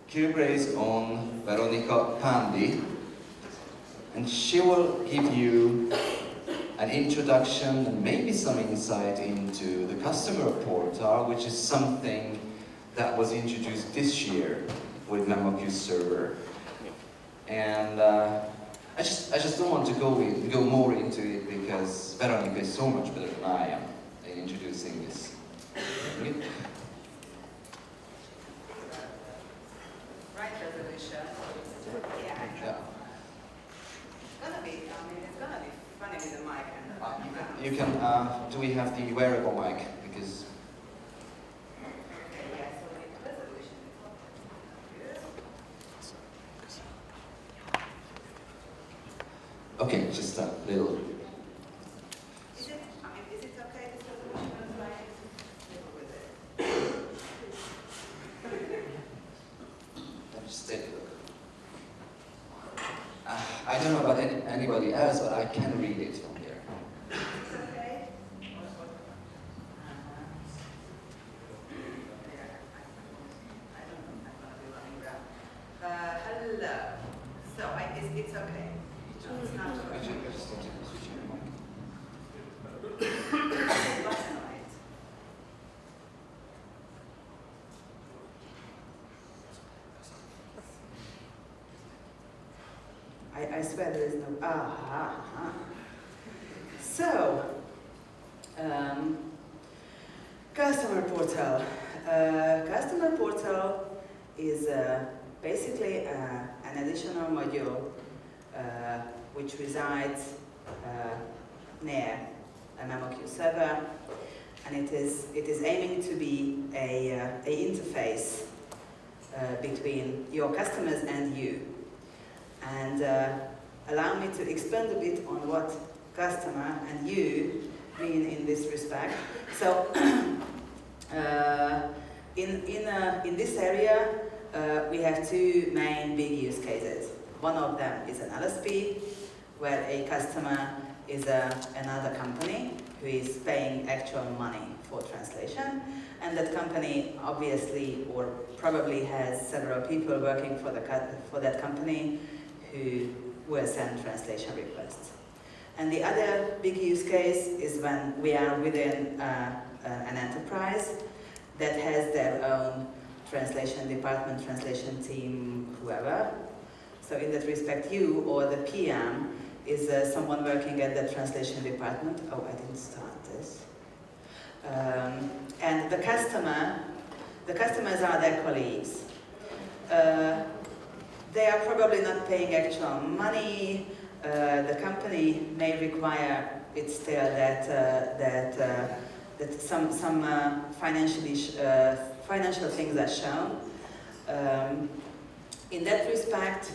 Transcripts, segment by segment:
Cubra's own Veronica Pandi, and she will give you an introduction and maybe some insight into the customer portal, which is something that was introduced this year with memoQ's server. And I just don't want to go more into it because Veronica is so much better than I am in introducing this. Right resolution. Yeah. It's gonna be funny with the mic and the background. You can, do we have the wearable mic? Because Okay, yeah, so the resolution is okay, just a little. Is it okay, this resolution is like, live with it? Let me just take a look. I don't know about anybody else, but I can read it from here. It's okay? I don't know, I'm gonna be running around. Hello. So, it's okay. It's not I okay. just want to switch your mic. Button on it. I swear there is no. So, customer portal. Customer portal is basically an additional module which resides near a memoQ server, and it is aiming to be a interface between your customers and you. And allow me to expand a bit on what customer and you mean in this respect. So, in this area, we have two main big use cases. One of them is an LSP, where a customer is another company who is paying actual money for translation, and that company obviously or probably has several people working for that company who will send translation requests. And the other big use case is when we are within an enterprise that has their own translation department, translation team, whoever. So in that respect, you or the PM is someone working at the translation department. Oh, I didn't start this. And the customers are their colleagues. They are probably not paying actual money. The company may require it still that some financial things are shown. In that respect,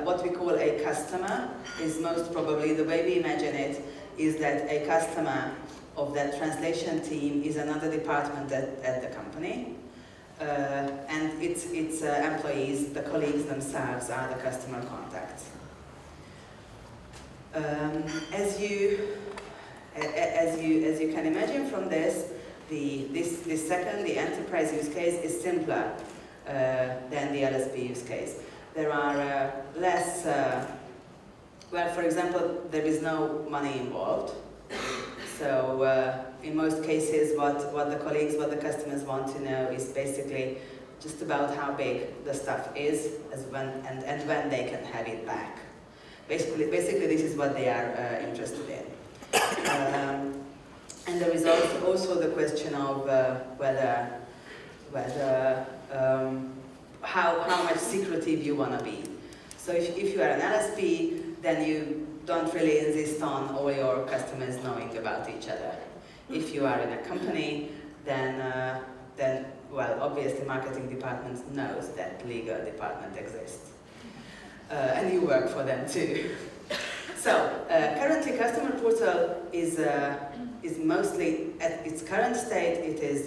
what we call a customer is most probably, the way we imagine it, is that a customer of that translation team is another department at the company. And its employees, the colleagues themselves, are the customer contacts. As you can imagine from this, this second, the enterprise use case, is simpler than the LSP use case. There are less. Well, for example, there is no money involved. So in most cases, what the colleagues, what the customers want to know is basically just about how big the stuff is, and when they can have it back. Basically, this is what they are interested in. And there is also the question of how much secretive you want to be. So if you are an LSP, then you don't really insist on all your customers knowing about each other. If you are in a company, then well, obviously marketing department knows that legal department exists. And you work for them too. So, currently customer portal is mostly, at its current state, it is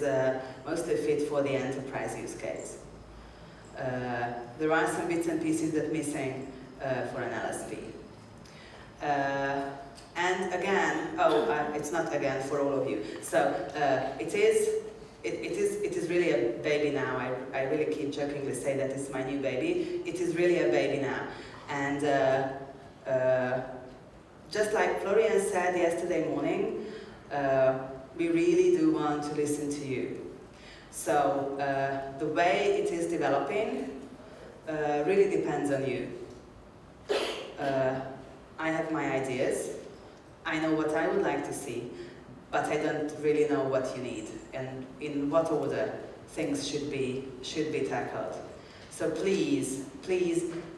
mostly fit for the enterprise use case. There are some bits and pieces that are missing for an LSP. And again, it's not again for all of you. So, it it is really a baby now. I really keep jokingly say that it's my new baby. It is really a baby now. And just like Florian said yesterday morning, we really do want to listen to you. So the way it is developing really depends on you. I have my ideas. I know what I would like to see, but I don't really know what you need and in what order things should be tackled. So please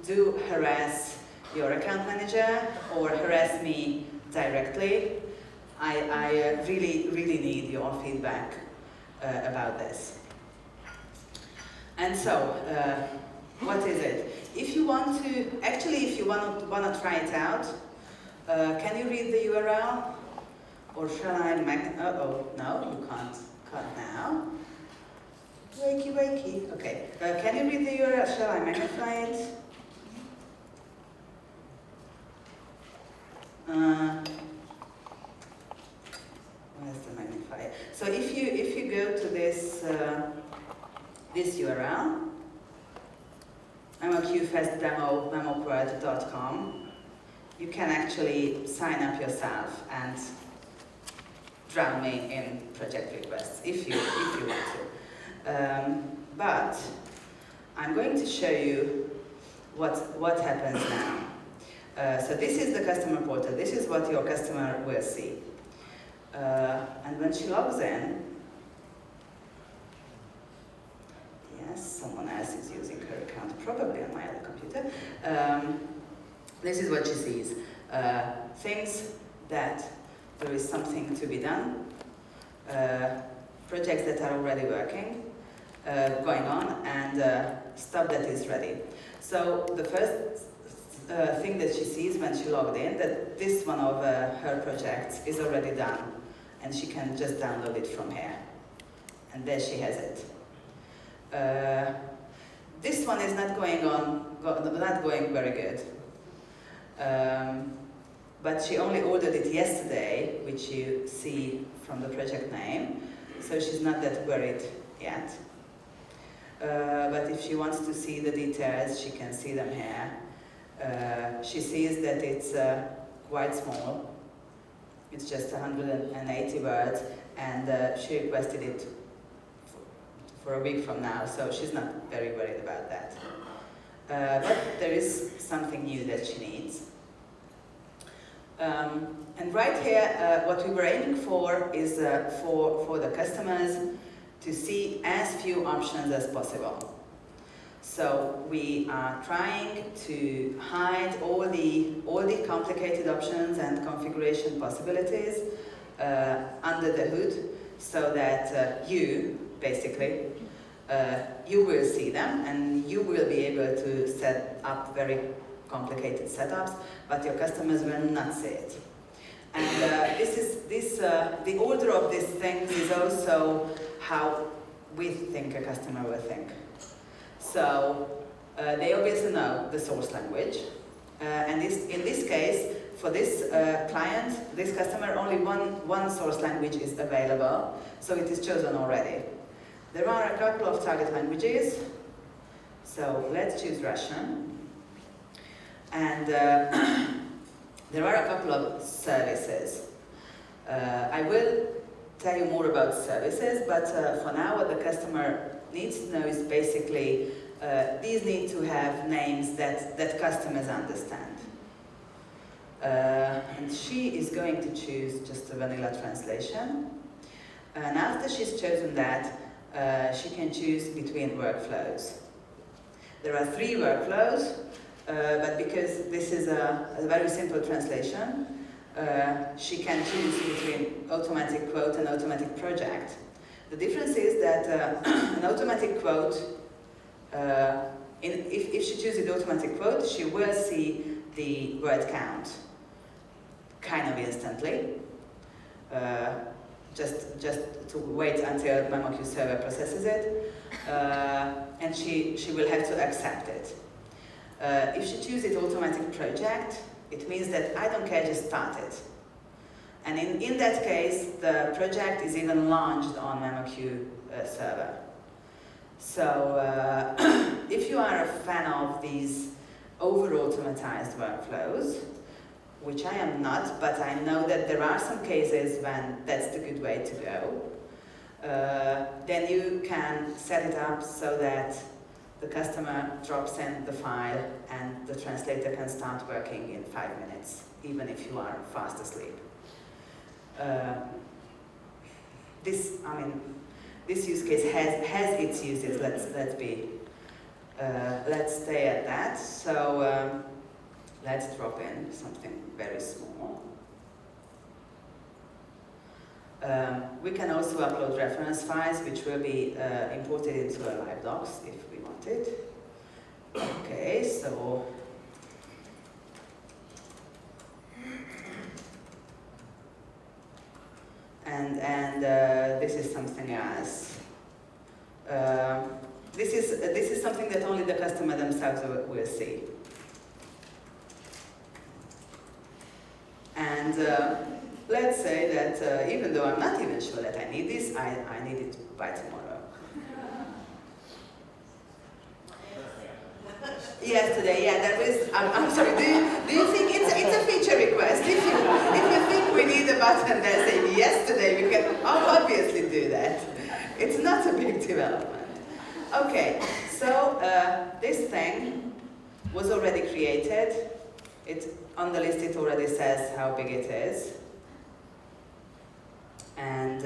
do harass your account manager or harass me directly. I really need your feedback about this. And so, what is it? If you want to try it out, can you read the URL? Or shall I no, you can't now. Wakey. Okay, can you read the URL? Shall I magnify it? Where's the magnifier? So if you go to this this URL, memoQfestdemo.com, you can actually sign up yourself and drown me in project requests if you want to. But I'm going to show you what happens now. So this is the customer portal. This is what your customer will see. And when she logs in, yes, someone else is using her account, probably on my other computer. This is what she sees. Things that there is something to be done, projects that are already working, going on, and stuff that is ready. So the first thing that she sees when she logged in, that this one of her projects is already done, and she can just download it from here. And there she has it. This one is not going very good. But she only ordered it yesterday, which you see from the project name, so she's not that worried yet. But if she wants to see the details, she can see them here. She sees that it's quite small. It's just 180 words, and she requested it for a week from now, so she's not very worried about that. But there is something new that she needs. And right here, what we were aiming for is for the customers to see as few options as possible. So we are trying to hide all the complicated options and configuration possibilities under the hood, so that you, basically, you will see them and you will be able to set up very complicated setups, but your customers will not see it. And the order of these things is also how we think a customer will think. So they obviously know the source language, and in this case, for this client, this customer, only one source language is available, so it is chosen already. There are a couple of target languages, so let's choose Russian. And there are a couple of services. I will tell you more about services, but for now what the customer needs to know is basically these need to have names that customers understand. And she is going to choose just a vanilla translation. And after she's chosen that, she can choose between workflows. There are 3 workflows, but because this is a very simple translation, she can choose between automatic quote and automatic project. The difference is that an automatic quote, if she chooses the automatic quote, she will see the word count kind of instantly. Just to wait until memoQ server processes it, and she will have to accept it. If she chooses automatic project, it means that I don't care, just start it. And in that case, the project is even launched on memoQ server. So if you are a fan of these over-automatized workflows, which I am not, but I know that there are some cases when that's the good way to go, then you can set it up so that the customer drops in the file and the translator can start working in 5 minutes, even if you are fast asleep. This use case has its uses. Let's stay at that. So let's drop in something very small. We can also upload reference files, which will be imported into a live docs if we want it. Okay, so and this is something else. This is something that only the customer themselves will see. And let's say that even though I'm not even sure that I need this, I need it by tomorrow. Yesterday, yeah, that was. I'm sorry. Do you think it's a feature request? If you think we need a button that says yesterday, we can obviously do that. It's not a big development. Okay, so this thing was already created. On the list, it already says how big it is. And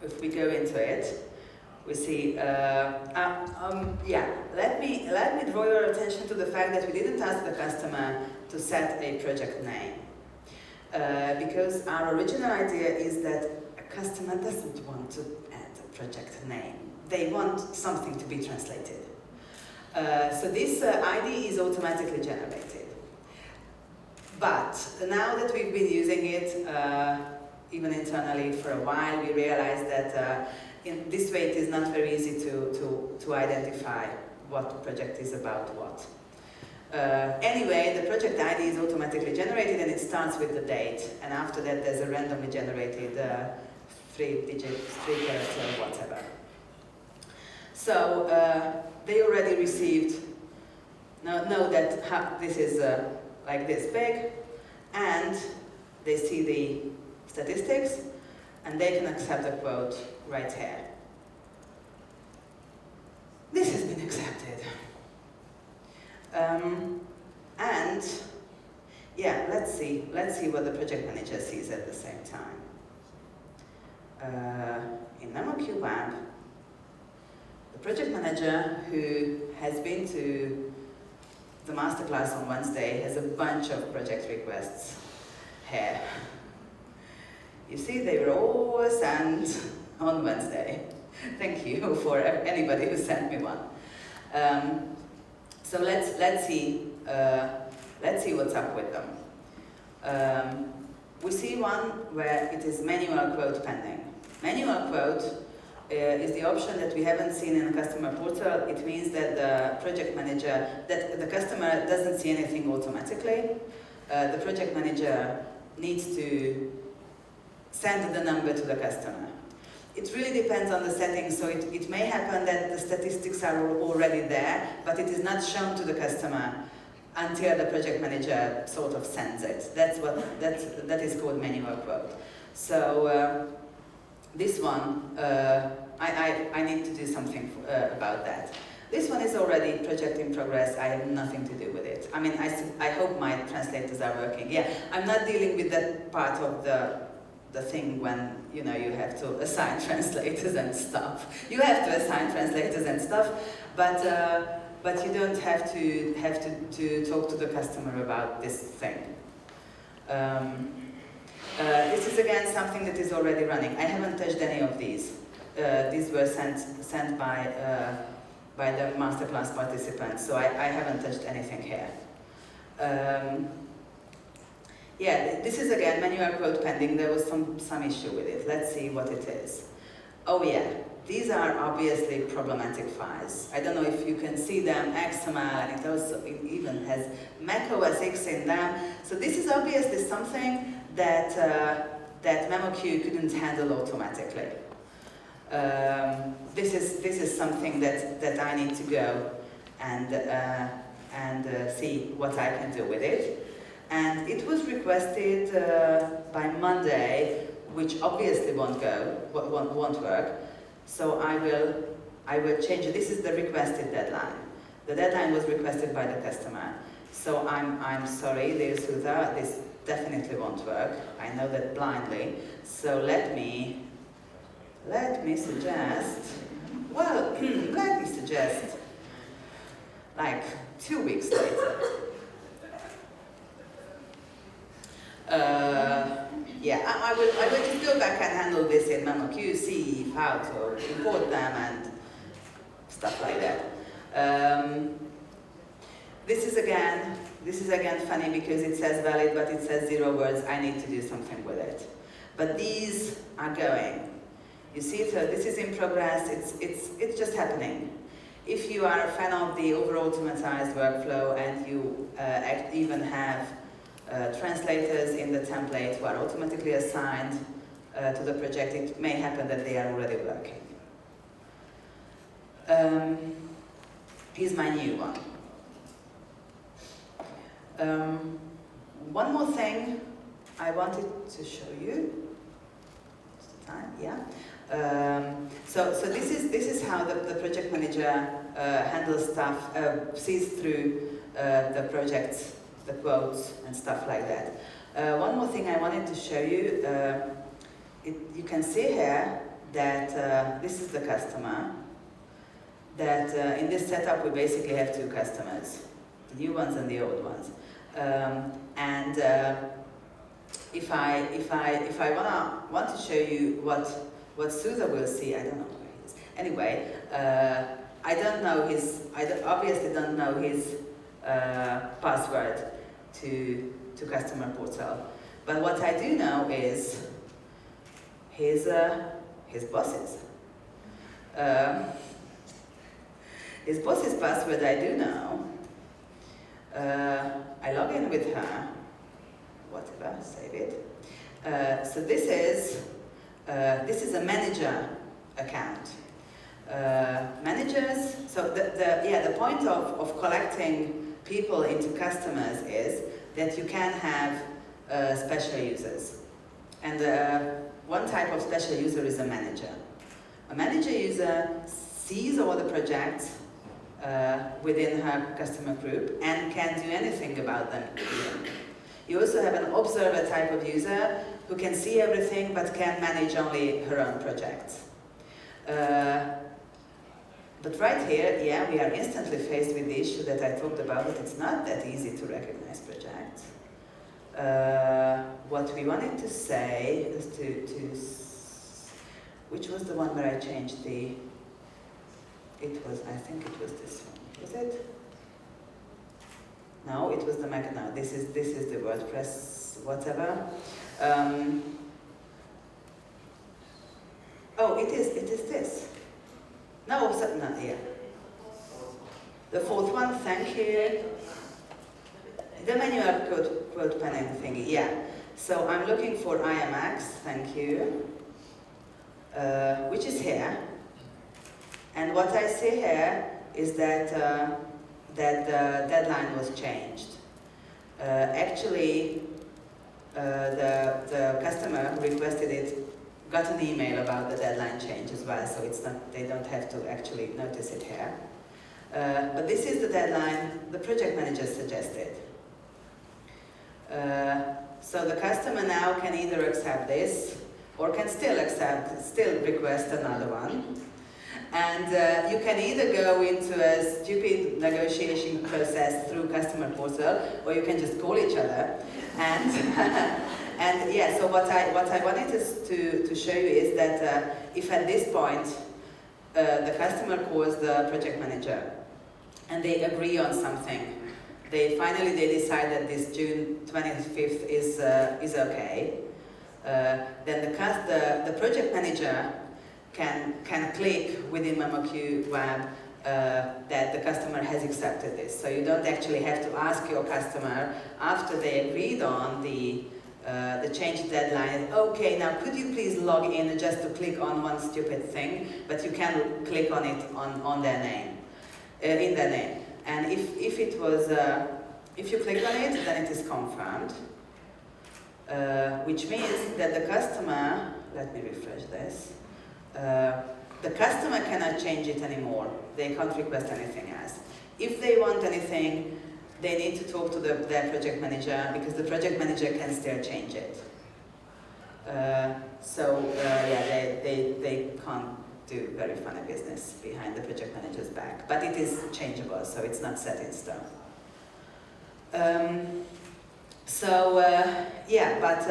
if we go into it, we see, let me draw your attention to the fact that we didn't ask the customer to set a project name. Because our original idea is that a customer doesn't want to add a project name. They want something to be translated. So this ID is automatically generated. But now that we've been using it, even internally for a while, we realized that in this way it is not very easy to identify what the project is about what. Anyway, the project ID is automatically generated and it starts with the date. And after that there's a randomly generated 3-digit, 3-character, whatever. So they already received, know that this is like this big, and they see the statistics, and they can accept the quote right here. This has been accepted. And yeah, let's see what the project manager sees at the same time. In memoQ Web, the project manager who has been to the masterclass on Wednesday has a bunch of project requests here. You see, they were all sent on Wednesday. Thank you for anybody who sent me one. So let's see what's up with them. We see one where it is manual quote pending. Manual quote is the option that we haven't seen in the customer portal. It means that the project manager, that the customer doesn't see anything automatically. The project manager needs to send the number to the customer. It really depends on the settings, so it may happen that the statistics are already there, but it is not shown to the customer until the project manager sort of sends it. That is called manual quote. So this one, I need to do something about that. This one is already project in progress. I have nothing to do with it. I mean, I hope my translators are working. Yeah, I'm not dealing with that part of the thing when you have to assign translators and stuff. You have to assign translators and stuff, but you don't have to talk to the customer about this thing. This is again something that is already running. I haven't touched any of these. These were sent by the masterclass participants, so I haven't touched anything here. Yeah, this is again manual quote pending. There was some issue with it. Let's see what it is. Oh yeah, these are obviously problematic files. I don't know if you can see them, XML, and it even has macOS X in them. So this is obviously something that memoQ couldn't handle automatically. This is something that I need to go and see what I can do with it. And it was requested by Monday, which obviously won't work. So I will change it. This is the requested deadline. The deadline was requested by the customer. So I'm sorry, dear Sudha, this definitely won't work. I know that blindly. So let me suggest, well, let me suggest like 2 weeks later. Yeah, I will just go back and handle this in memoQ's, see how to import them and stuff like that. This is again funny because it says valid, but it says 0 words. I need to do something with it. But these are going. You see, so this is in progress. It's just happening. If you are a fan of the over-automatized workflow and you even have translators in the template who are automatically assigned to the project, it may happen that they are already working. Here's my new one. One more thing I wanted to show you. Just the time, yeah. So this is how the project manager handles stuff, sees through the projects, the quotes and stuff like that. One more thing I wanted to show you. You can see here that this is the customer. That in this setup we basically have 2 customers, the new ones and the old ones. If I want to show you what Sudha will see, I don't know where he is. Anyway, I obviously don't know his password to customer portal. But what I do know is his boss's. His boss's password I do know. I log in with her, whatever, save it. So this is a manager account. Managers, so the point of collecting people into customers is that you can have special users. And one type of special user is a manager. A manager user sees all the projects within her customer group and can do anything about them. You also have an observer type of user who can see everything but can manage only her own projects. But right here, yeah, we are instantly faced with the issue that I talked about, that it's not that easy to recognize projects. What we wanted to say is which was the one where I changed the, I think it was this one, was it? No, it was the Mac, no, this is the WordPress, whatever. Oh, it is this. No, no, yeah. The 4th one, thank you. The manual quote panel thingy, yeah. So I'm looking for IMX, thank you, which is here. And what I see here is that that the deadline was changed. Actually, the customer who requested it got an email about the deadline change as well, so it's not, they don't have to actually notice it here. But this is the deadline the project manager suggested. So the customer now can either accept this or can still request another one. And you can either go into a stupid negotiation process through customer portal, or you can just call each other. And and yeah, so what I wanted to show you is that if at this point the customer calls the project manager and they agree on something, they decide that this June 25th is okay, then the project manager can click within memoQ web that the customer has accepted this. So you don't actually have to ask your customer after they agreed on the the change deadline is, okay, now could you please log in just to click on one stupid thing, but you can click on it on their name, in their name. And if it was, if you click on it, then it is confirmed, which means that the customer, let me refresh this, the customer cannot change it anymore. They can't request anything else. If they want anything, they need to talk to their project manager, because the project manager can still change it. Yeah, they can't do very funny business behind the project manager's back. But it is changeable, so it's not set in stone. Yeah, but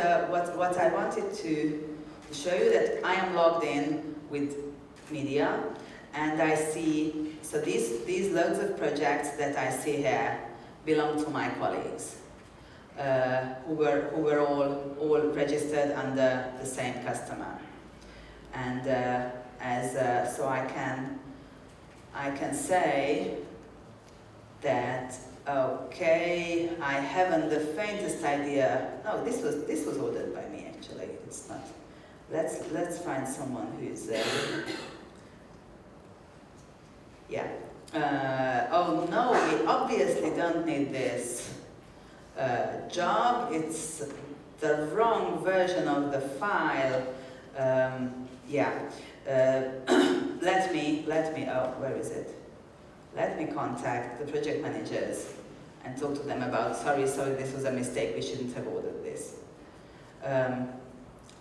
what I wanted to show you that I am logged in with media, and I see, so these loads of projects that I see here belong to my colleagues, who were all registered under the same customer, and so I can say that, okay, I haven't the faintest idea. No, this was ordered by me actually. It's not. Let's find someone who is yeah. Oh no, we obviously don't need this job. It's the wrong version of the file. Yeah. Let me. Oh, where is it? Let me contact the project managers and talk to them about. Sorry, this was a mistake. We shouldn't have ordered this.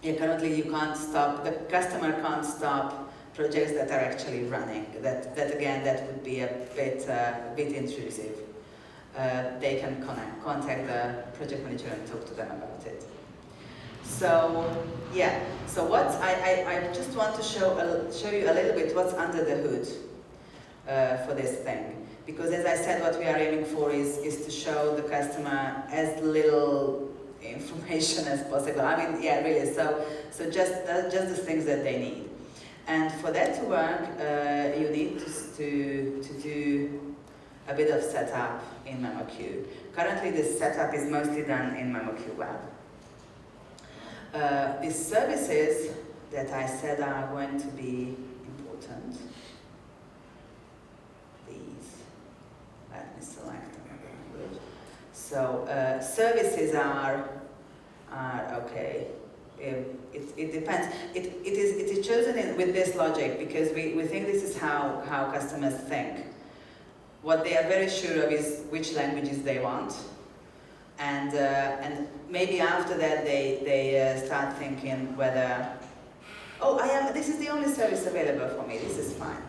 Yeah, currently you can't stop. The customer can't stop projects that are actually running. That again, that would be a bit intrusive. They can contact the project manager and talk to them about it. So yeah. So what I just want to show you a little bit what's under the hood for this thing, because as I said, what we are aiming for is to show the customer as little information as possible. I mean, yeah, really. So just the things that they need. And for that to work, you need to do a bit of setup in memoQ. Currently, this setup is mostly done in memoQ Web. These services that I said are going to be important. These. Let me select another language. So services are okay. It depends. It is chosen with this logic because we think this is how customers think. What they are very sure of is which languages they want, and maybe after that they start thinking whether, oh, this is the only service available for me. This is fine.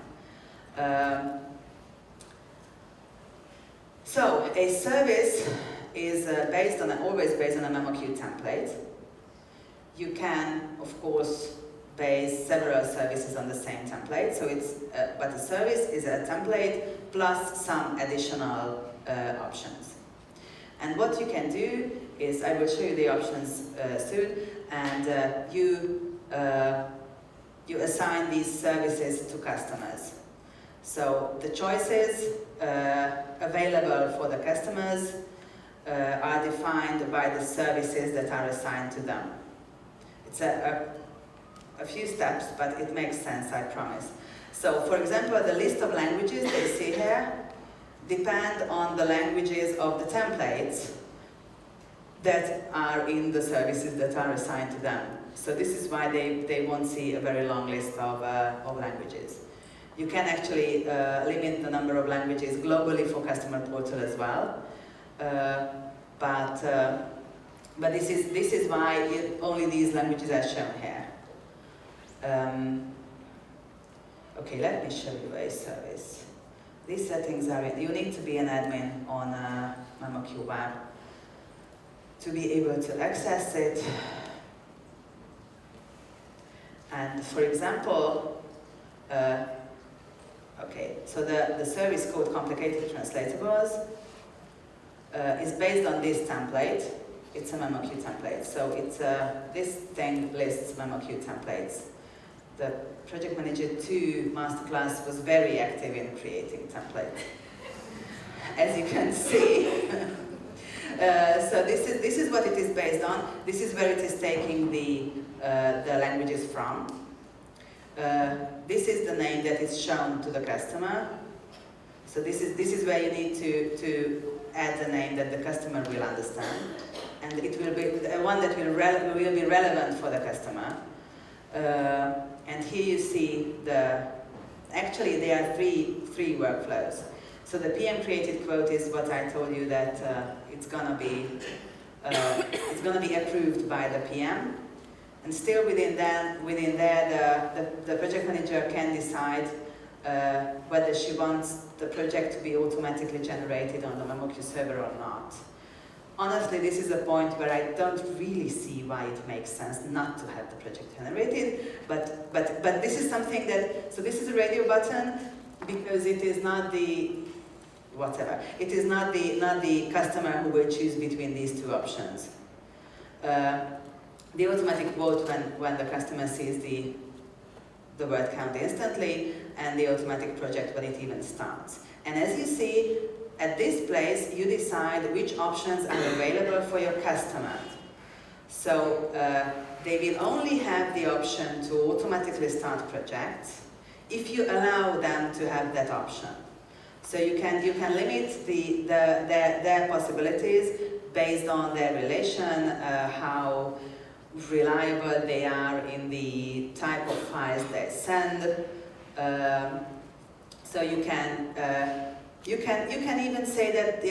So a service is always based on a memoQ template. You can, of course, base several services on the same template. So but the service is a template plus some additional options. And what you can do is, I will show you the options soon, and you assign these services to customers. So the choices available for the customers are defined by the services that are assigned to them. It's a few steps, but it makes sense, I promise. So, for example, the list of languages they see here depend on the languages of the templates that are in the services that are assigned to them. So this is why they won't see a very long list of languages. You can actually limit the number of languages globally for customer portal as well, but this is why only these languages are shown here. Okay, let me show you a service. These settings are you need to be an admin on memoQ Web to be able to access it. And for example, okay, so the service called Complicated Translatables is based on this template. It's a memoQ template. So it's this thing lists memoQ templates. The Project Manager 2 masterclass was very active in creating templates. As you can see, So this is what it is based on. This is where it is taking the languages from. This is the name that is shown to the customer. So this is where you need to add the name that the customer will understand, and it will be the one that will be relevant for the customer. And here you see actually there are three workflows. So the PM created quote is what I told you that it's gonna be approved by the PM, and still within there the project manager can decide whether she wants the project to be automatically generated on the memoQ server or not. Honestly, this is a point where I don't really see why it makes sense not to have the project generated, but this is something that, so this is a radio button because it is not the, whatever, it is not the customer who will choose between these two options. The automatic quote when the customer sees the word count instantly, and the automatic project when it even starts. And as you see, at this place, you decide which options are available for your customer. So they will only have the option to automatically start projects if you allow them to have that option. So you can limit their possibilities based on their relation, how reliable they are in the type of files they send. So you can even say that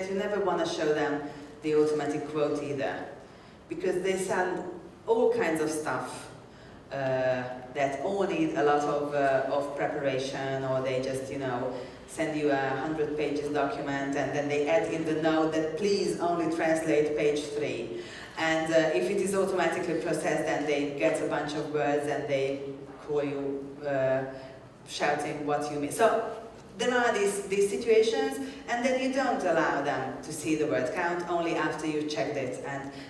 you never want to show them the automatic quote either, because they send all kinds of stuff that all need a lot of preparation, or they just send you a 100 pages document and then they add in the note that please only translate page 3. And if it is automatically processed, then they get a bunch of words and they call you shouting what you mean. So there are these situations, and then you don't allow them to see the word count only after you checked it.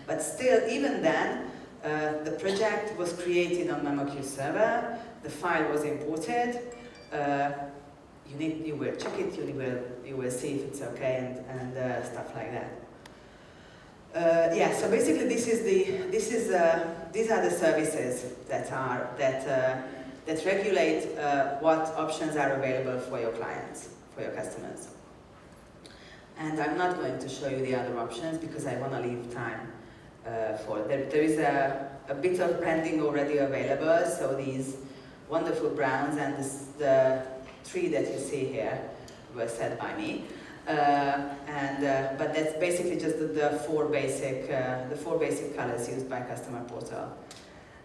But still, even then, the project was created on memoQ server. The file was imported. You will check it. You will see if it's okay and stuff like that. Yeah. So basically, these are the services that regulate what options are available for your clients, for your customers. And I'm not going to show you the other options because I want to leave time for there is a bit of branding already available, so these wonderful browns and the 3 that you see here were set by me. But that's basically just the four basic colors used by Customer Portal.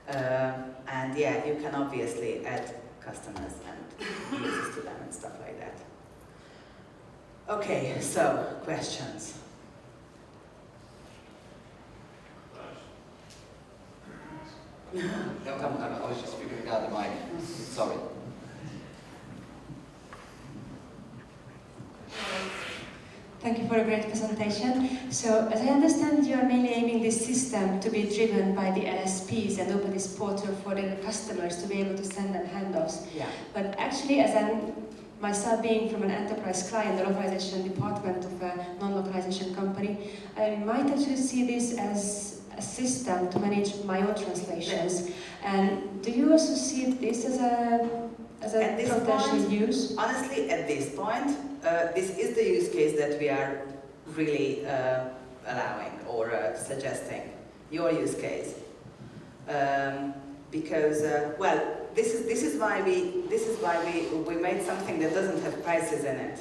And yeah, you can obviously add customers and users to them and stuff like that. Okay, so questions. No, I was just figuring out the mic. Sorry. Thank you for a great presentation. So, as I understand, you are mainly aiming this system to be driven by the LSPs and open this portal for the customers to be able to send them handoffs. Yeah. But actually, as I'm myself being from an enterprise client, the localization department of a non-localization company, I might actually see this as a system to manage my own translations. And do you also see this as a potential use? Honestly, at this point, this is the use case that we are really allowing or suggesting. Your use case, because well, this is why we made something that doesn't have prices in it.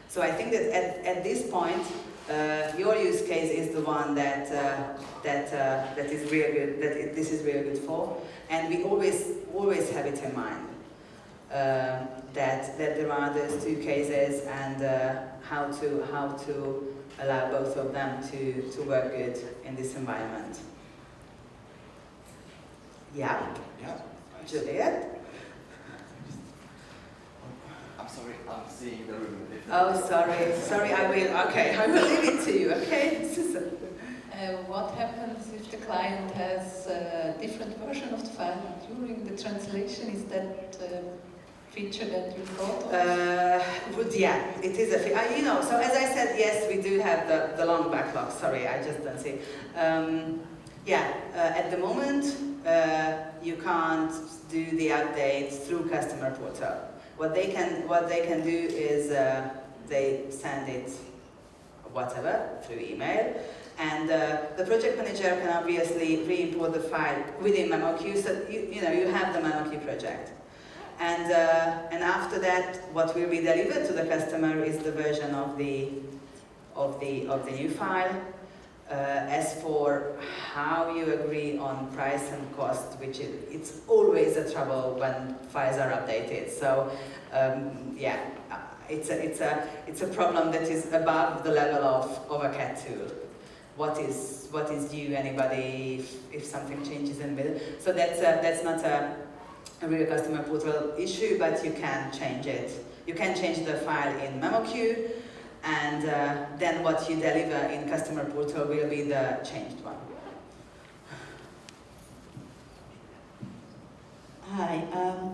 So I think that at this point, your use case is the one that is real good. This is really good for, and we always have it in mind. That there are those 2 cases, and how to allow both of them to work good in this environment. Yeah. Yeah. Juliet. I'm sorry. I'm seeing the room differently. Oh, sorry. I will leave it to you. Okay. What happens if the client has a different version of the file during the translation? Is that feature that you thought of? Would Yeah, it is you know, so as I said, yes, we do have the long backlog. Sorry, I just don't see. At the moment, you can't do the updates through customer portal. What they can do is they send it whatever through email, and the project manager can obviously re-import the file within memoQ. So you know you have the memoQ project. And after that, what will be delivered to the customer is the version of the new file. As for how you agree on price and cost, which it's always a trouble when files are updated. So it's a problem that is above the level of a CAD tool. What is due anybody if something changes in the middle? So that's not a real customer portal issue, but you can change it. You can change the file in memoQ, and then what you deliver in customer portal will be the changed one. Hi,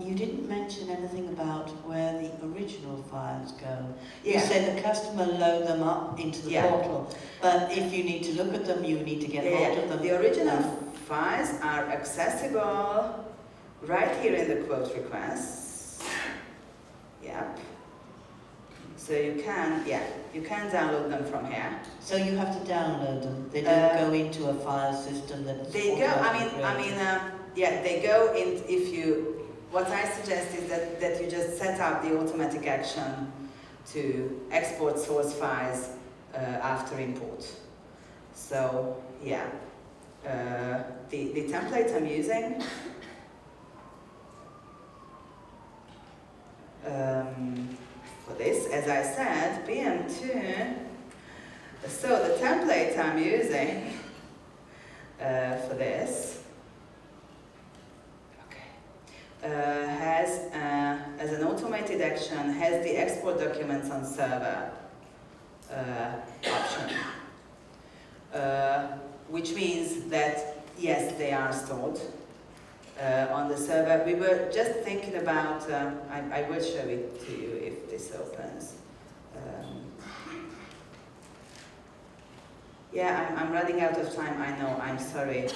you didn't mention anything about where the original files go. You Yeah. said the customer load them up into the Yeah. portal, but if you need to look at them, you need to get hold of them. The original files are accessible right here in the quote requests. Yep. So you can download them from here. So you have to download them. They don't go into a file system that. They go. They go in. What I suggest is that you just set up the automatic action to export source files after import. So yeah, the template I'm using. For this, as I said, PM2. So the template I'm using for this has, as an automated action, has the export documents on server option, which means that yes, they are stored on the server. We were just thinking about, I will show it to you if this opens. I'm running out of time, I know, I'm sorry. These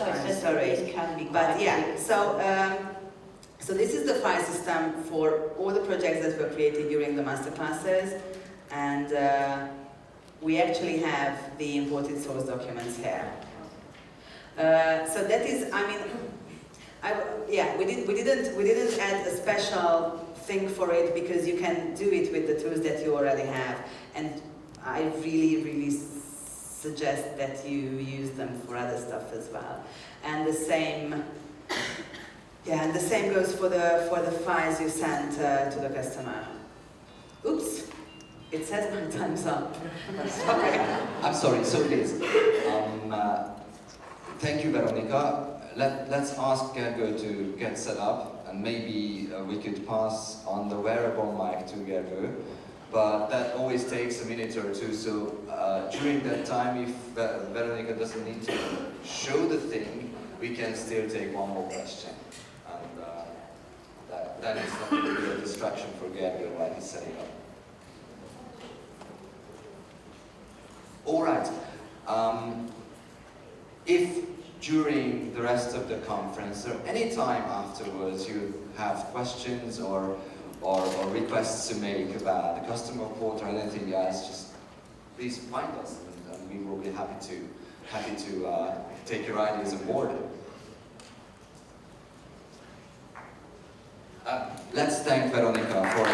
can be But quite yeah, big. so this is the file system for all the projects that were created during the masterclasses, and we actually have the imported source documents here. So that is, we didn't add a special thing for it because you can do it with the tools that you already have, and I really suggest that you use them for other stuff as well. And the same goes for the files you send to the customer. Oops, it says my time's up. Sorry. I'm sorry, so Liz, thank you, Veronica. Let's ask Gergo to get set up, and maybe we could pass on the wearable mic to Gergo, but that always takes a minute or two, so during that time, if Veronica doesn't need to show the thing, we can still take one more question. And that is not going to be a distraction for Gergo while he's setting up. All right. If during the rest of the conference or any time afterwards you have questions or requests to make about the customer portal or anything else, just please find us, and we will be happy to take your ideas on board. Let's thank Veronica for